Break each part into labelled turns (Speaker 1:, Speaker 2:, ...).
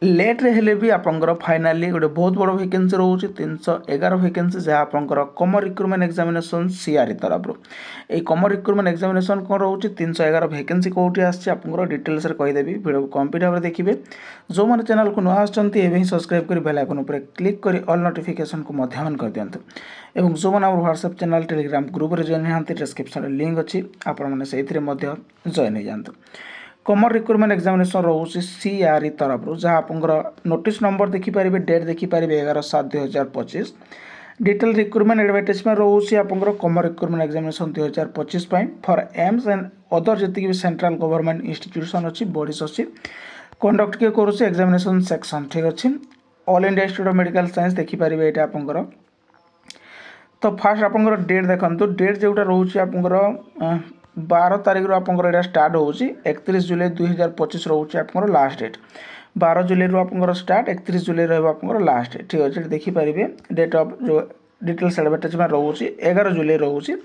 Speaker 1: लेट्रे हेले भी आपंकर फाइनाली गोटे बहुत बड़ वैकेंसी रोचे 311 वैकेंसी जहाँ आपंकर कमन रिक्रुटमेंट एग्जामिनेशन सीआरई तरफ ये कमन रिक्रुटमेंट एग्जामिनेशन कौन रोचे 311 वैकेंसी कौटी आपर डिटेल्स कहीदेवी भिडियो कंप्लीट भाव देखिए जो मैंने चैनल को नुआ आसमें सब्सक्राइब कर बेल आइकन पर क्लिक कर ऑल नोटिफिकेशन को ऑन कर दिंतु और जो मैंने व्हाट्सएप चैनल टेलीग्राम ग्रुप रे जॉइन होती डिस्क्रिप्शन लिंक अच्छी आपने से जॉइन हो जातु कमन रिक्रुटमेंट एग्जामिनेशन रोचे सीआरई तरफ जहाँ आप नोटिस नंबर देखिपारे डेट देखिपारे 11/7/2025 डिटेल रिक्रुटमेंट एडवर्टाइजमेंट रोचे आप कमन recruitment examination 2025 for AIIMS and other जी भी सेंट्रल गवर्नमेंट इंस्टीट्यूशन अच्छी बॉडीज अच्छी कंडक्ट किए करुचे एग्जामिनेशन सेक्शन ठीक अच्छे all India institute of medical science देखिपारे ये आपंकर तो फास्ट आपंकर डेट देखो डेट जोटा रोचे आपंकर 12 तारिख आपंकर यहाँ स्टार्ट हो 31 जुलाई 2025 रोचे आपंकर लास्ट डेट 12 जुलाई रू आपंकर स्टार्ट 31 जुलाई रहा लास्ट डेट ठीक अच्छे देखिपारे डेट ऑफ जो डिटेल्स एडवर्टाइजमेंट रोचे 11 जुलाई रोचे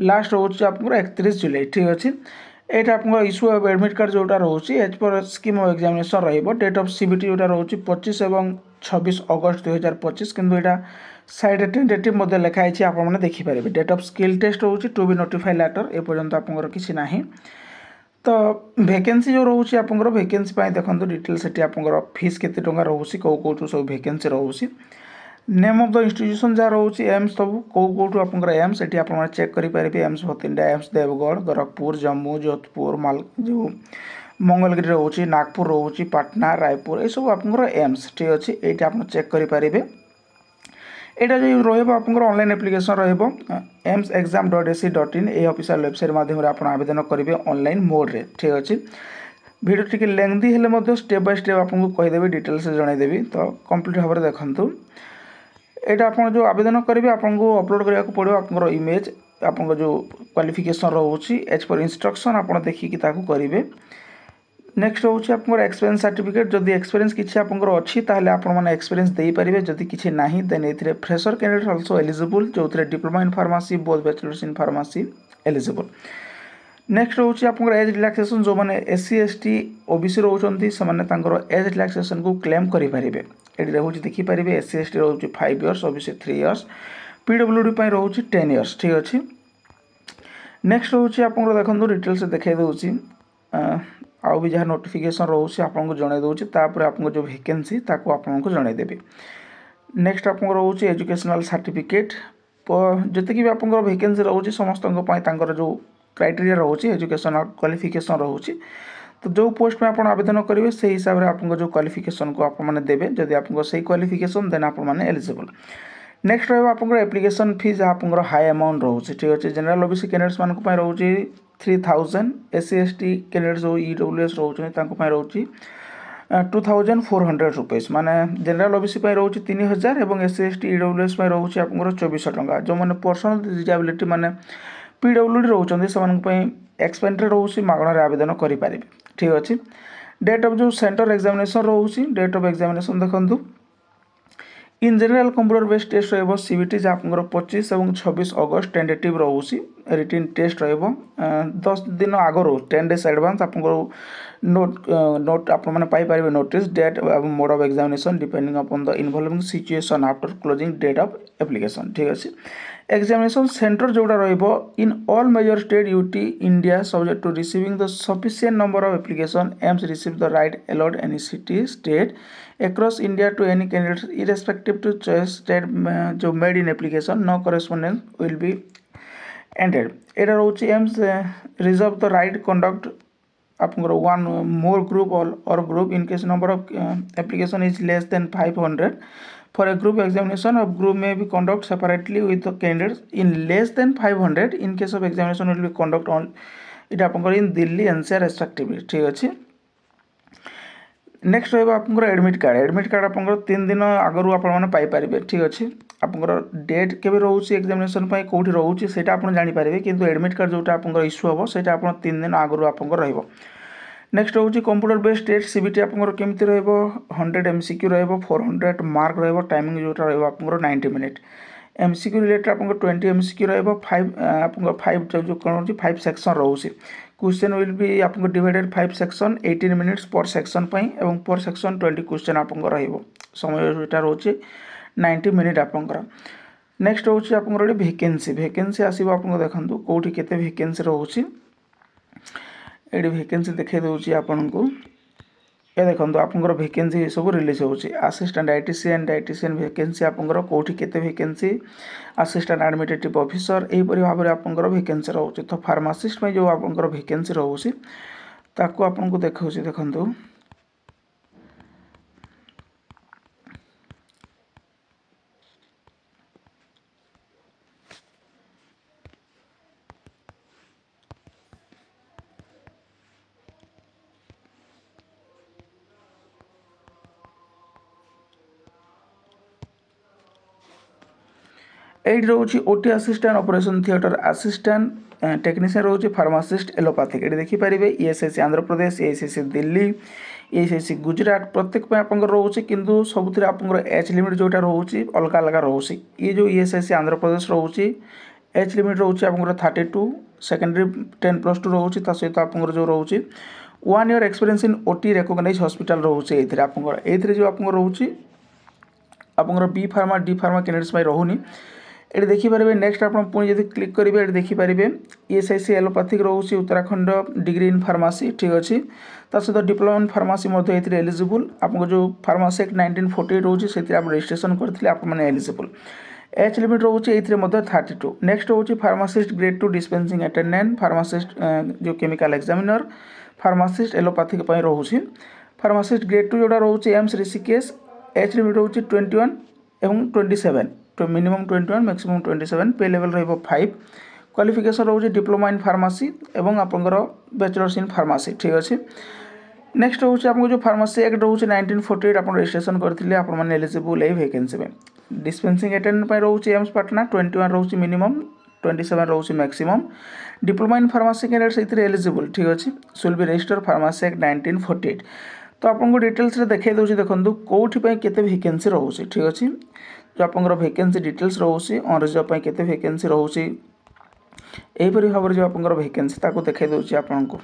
Speaker 1: लास्ट रोचे आपंकर 31 जुलाई ठीक अच्छे यहाँ आप इश्यू ऑफ एडमिट कार्ड जोटा रोचे as per scheme of examination रहिबो डेट ऑफ सीबीटी जोटा रोचे 25 और 26 अगस्त 2025 किंतु यहाँ साइड टेंटेटिव मध्य लिखाई आपने देखिपारे डेट ऑफ स्किल टेस्ट रोचे टू बी नोटिफाइड लेटर ए पर्यंत आपंकर किसी ना तो वैकेंसी जो रोचे आपंकर वैकेंसी देखो डिटेल्स ये आपंकर फीस केते टंका रोचे कौ कौटू सब वैकेंसी रोचे नेम ऑफ द इंस्टीट्यूशन जहाँ रोचे एम्स सब कौ कौटू आपंकर एम्स ये आप चेक करेंगे एम्स भतिंडा एम्स देवगढ़ गोरखपुर जम्मू जोधपुर माल जो मंगलगिरी रोचे नागपुर रोचे पाटना रायपुर ये सब आपंकर एम्स ठीक अच्छे ये आप चेक करेंगे यहाँ जो रहा ऑनलाइन एप्लिकेशन रम्स exam.ac.in ये ऑफिशियल वेबसाइट माध्यम आप आवेदन करेंगे ऑनलाइन मोड रे ठीक अच्छे वीडियो टी लेंथी हेल्ले स्टेप बाय स्टेप आपको कहीदेवी डिटेल्स जनईदेवी तो कंप्लीट भाव में देखूँ यहाँ आप जो आवेदन करेंगे आपको अपलोड करने को पड़ो आप इमेज आप जो क्वालिफिकेशन रोचे एज पर इंस्ट्रक्शन आप देखिकी करेंगे नेक्स्ट रोचे आप एक्सपीरियंस सर्टिफिकेट जदि एक्सपीरियंस किसी आपंकर अच्छी ताहले आपण माने एक्सपीरियंस दे पारिबे जदि किसी नाही देन एथिरे फ्रेशर कैंडिडेट आल्सो एलिजिबल जो diploma in pharmacy both bachelors in pharmacy eligible next रोचे आपंकर एज रिलैक्सेशन जो माने एससी एसटी ओबीसी रोचंती से माने तांकर एज रिलैक्सेशन को क्लेम करि पारिबे एडी रहउची देखि पारिबे एससी एसटी रोची 5 इयर्स ओबीसी 3 इयर्स पीडब्ल्यूडी पई रोची 10 इयर्स ठीक अछि नेक्स्ट रोचे आपंकर देखंतु डिटेल्स देखाइ दउची आउ भी जहाँ नोटिफिकेशन रोचे आपको जन दूसरी तापर आपको जो वैकेंसी ताको आपको जनईदेवी नेक्स्ट आप रोचे एजुकेशनल सर्टिफिकेट जितकी भी आप वैकेंसी रोचे समस्त जो क्राइटेरिया रोचे एजुकेशनल क्वालिफिकेशन रोचे तो जो पोस्ट में आप आवेदन करेंगे से हिसाब से आपको जो क्वालिफिकेशन को आपने देवे जदि आपको सही क्वालिफिकेशन देन आप एलिजिबल नेक्स्ट रहा आप एप्लिकेशन फी जहाँ आप हाई अमाउंट रोचे ठीक अच्छे जनरल ओबीसी कैंडिडेट्स मानक रोचे 3000 एससी एसटी कैंडिडेट्स जो ईडब्ल्यूएस रोचे रोचे 2400 रुपीज माने जनरल ओबीसी रोचे 3000 और एससी एसटी ईडब्ल्यूएस रोचे आप 2400 टंका जो मैंने पर्सनल डिसेबिलिटी माने पीडब्ल्यूडी रोचे से एक्सपेंटेड रोचे मागणार आवेदन करेंगे ठीक अच्छे डेट ऑफ जो सेंटर एग्जामिनेशन रोचे डेट ऑफ एग्जामिनेशन देखो in general computer based test रहा सीबीटी जहाँ आप 25 और 26 अगस्त टेंटेटिव रोचे रिटन टेस्ट रहा 10 दिन आगु 10 डेज एडवांस आपको नोट आप पाइपर notice date mode of examination depending upon the involving situation after closing date of application ठीक अच्छे एग्जामिनेशन सेंटर जोड़ा in all major state UT India subject to receiving the sufficient number of application एम्स receive the right allot any city state across India to any candidates irrespective to choice state जो made in application no correspondence will be ended एटा रोचे AIIMS reserve the right conduct आपको one more group और group in case number of application is less than 500 for a group examination of group may be conducted separately with the candidates in less than 500 in case of examination will be conduct on it आपको in Delhi NCR respectively ठीक अच्छे next रहा आप admit card आप 3 दिन आगु आपरे ठीक अच्छे आप डेट के रोचे एग्जामिनेशन कौटी रोचे से आप जानीपारे किंतु एडमिट कार्ड जोटा आप इश्यू हम से आप 3 दिन आगु आप नेक्स्ट रोचे कंप्यूटर बेस्ड टेस्ट सीबीटी आपको केमती रहा 100 एमसीक्यू रहा 400 मार्क रहा टाइमिंग जोटा रहा आपको 90 मिनिट एमसीक्यू रिलेटेड आपको 20 एमसीक्यू रहा 5 जो कौन 5 सेक्शन रोचे क्वेश्चन विल बी आपको डिवाइडेड 5 सेक्शन 18 मिनिट्स पर सेक्शन एवं पर सेक्शन 20 क्वेश्चन आपको रहिबो समय एटा रोचे 90 मिनिट आपंकर। नेक्स्ट रोचे आपंकर गोटे वैकेंसी आसीबो आपको देखंतु कोठी केते वैकेंसी रोची एडी वैकेंसी देखे दोची आपनको ये देखो आपंकर वैकेंसी सब रिलीज होची असिस्टेंट डाइटिशियन वैकेंसी आपंकर कोठी केते वैकेंसी असिस्टेंट एडमिनिस्ट्रेटिव ऑफिसर एही परि भाबरे आपंकर वैकेंसी रोची। तो फार्मासिस्ट में जो आपंकर वैकेंसी रोची ताको आपनको देखौची देखंतु एट रोचे OT assistant operation theatre assistant technician रोचे फार्मासिस्ट एलोपैथिक ये देखिपारे ESIC Andhra Pradesh ESIC Delhi ESIC Gujarat प्रत्येक आप रोचे किंतु सबुत आप एज लिमिट जोटा रोचे अलग अलग रोचे ये जो ईएसआईसी आंध्र प्रदेश रोचे एज लिमिट रोचे आप 32 सेकेंडरी 10+2 रोचे सहित आप जो रोचे 1 year experience in OT recognise hospital रोचे ये जो आप रोचे आप B pharma D pharma candidates रोनी ये देखिपारे। नेक्स्ट आप पुणी जब क्लिक करेंगे ये देखिपारे ईएसआईसी एलोपैथिक रोचे उत्तराखंड डिग्री इन फार्मासी ठीक अच्छे सहित डिप्लोमा इन फार्मासी एलिजिबल आपको जो फार्मासी एक्ट 1948 रोचे से रजिस्ट्रेशन करते आपने एलिजिबल एज लिमिट रोचे ये 32। नेक्स्ट रोचे pharmacist grade 2 dispensing attendant pharmacist जो केमिकल एग्जामिनर फार्मासिस्ट एलोपैथिक रोचे फार्मासिस्ट ग्रेड 2 जोड़ा रोचे एम्स ऋषिकेश एज लिमिट रोचे 21 एवं 27 तो मिनिमम 21 मैक्सिमम 27 पे लेवल रहिबो 5 क्वालिफिकेशन रोचे डिप्लोमा इन फार्मासी एवं आपंकर बैचलर्स इन फार्मासी ठीक अच्छे। नेक्स्ट रोचे आपको जो फार्मासी एक्ट रोचे 1948 आप रजिस्ट्रेशन करते आपने एलिजिबल ये वैकेंसी में डिस्पेंसिंग अटेंडेंट रोचे एम्स पाटना 21 रोचे मिनिमम 27 रोचे maximum diploma in pharmacy candidates eligible ठीक अच्छे सुल बी रजिस्टर फार्मासी एक्ट 1948। तो आपको डिटेल्स देखा दूसरी देखो कौटी केते वैकेंसी रोचे ठीक अच्छे जो आप वैकेंसी डिटेल्स रोचे ऑन रिजर्व केते वैकेंसी रोचे यहीपरि भाव में जो आप वैकेंसी ताको देखा दूसरी आपको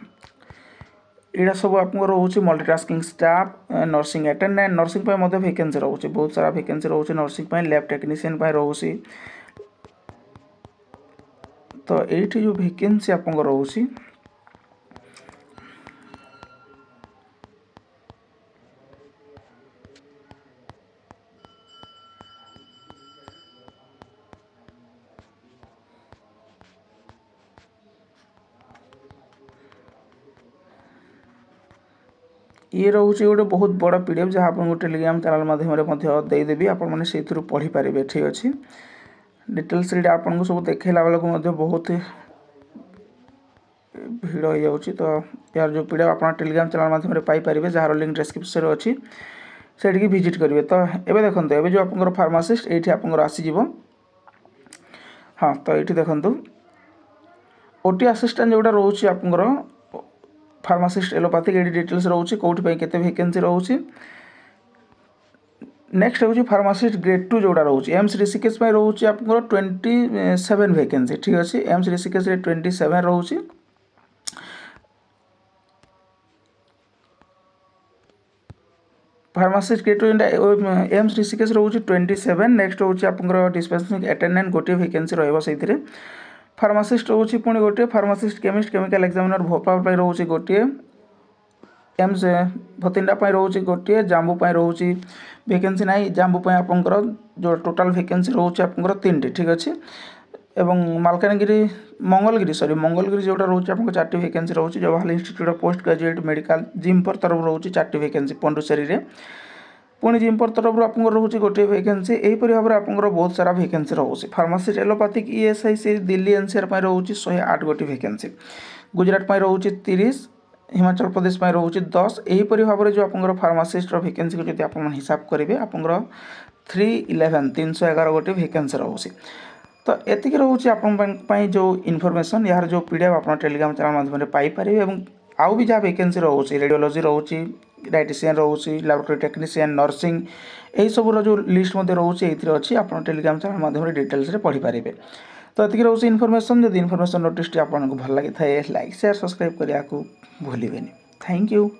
Speaker 1: यहाँ सब आपको रोचे multitasking staff nursing attendant nursing vacancy रोचे बहुत सारा वैकेंसी रोचे नर्सिंग लैब टेक्नीशियन रोचे। तो ये जो वैकेंसी आपको रोचे ये रोचे गोटे बहुत बड़ा पीडीएफ जहाँ आपको टेलीग्राम चैनल माध्यम देदेवी आपने से पढ़ी पारे ठीक अच्छे डिटेल्स आपको सब देखला बेलू बहुत भीड़ हो जाऊँगी। तो यार जो पीडीएफ आप टेलीग्राम चैनल माध्यम पाइपर जार लिंक डिस्क्रिप्शन अच्छी से विजिट करेंगे। तो ये देखो ये जो आप फार्मासिस्ट ये आप आसीज हाँ तो ये देखो ओटी असिस्टेंट जोड़ा रोचे आप फार्मासिस्ट एलोपैथिक ये डिटेल्स रोचे कौटी केते वैकेंसी रोचे। नेक्स्ट हूँ फार्मासिस्ट ग्रेड 2 जोड़ा रोचे एम्स ऋषिकेश रोचे आप 27 वैकेंसी ठीक अच्छे एम्स ऋषिकेश 27 रोचे। फार्मासिस्ट ग्रेड 2 एम्स ऋषिकेश रोचे 27। नेक्स्ट हूँ आप डिस्पेंसिंग अटेंडेंट गोटे वैकेंसी रही फार्मासिस्ट रोचे पुणी गोटे pharmacist chemist chemical examiner Bhopal रोचे गोटे एम्स भतिंडा रोचे गोटे जाम्बू रोचे वैकेंसी ना जाम्बू आपंकर जो टोटाल वैकेंसी रोचे आपंकर 3टी ठीक अच्छे एवं मालकानगिरी मंगलगिरी जोटा रोचे आपको 4टी वैकेंसी रोचे Jawaharlal institute of post graduate medical JIPMER तरफ रोचे 4टी वैकेंसी पंडुचेरी पुणी जिम्पर तरफ आपको रोचे गोटे वैकेंसी यहीपरि भाव में आपको बहुत सारा वैकेंसी रोचे। Pharmacist allopathic ESIC Delhi NCR रोचे 108 गोटी वैकेंसी गुजरात रोचे 30 हिमाचल प्रदेश रोचे 10 यहीपरि भाव में जो आप फार्मासिस्ट वैकेंसी को जो आप हिसाब करेंगे आपंकर 311 गोटी वैकेंसी रोचे। तो एतिक रोचे आप जो इनफॉरमेशन यार जो पीडीएफ आप टेलीग्राम चैनल माध्यम पाइपर और आउ भी जहाँ वैकेंसी रोचे रेडियोलॉजी रोचे डाइटिशियन रोचे लैबोरेटरी टेक्नीशियन नर्सिंग यही सब जो लिस्ट रोचे ये अच्छी आप टेलीग्राम चैनल माध्यम डिटेल्स पढ़ी पारे। तो ये रोचे इनफॉरमेशन जब इनफॉरमेशन नोटिस आपको भल लगी थाए लाइक शेयर सब्सक्राइब करने को भूलें। Thank you.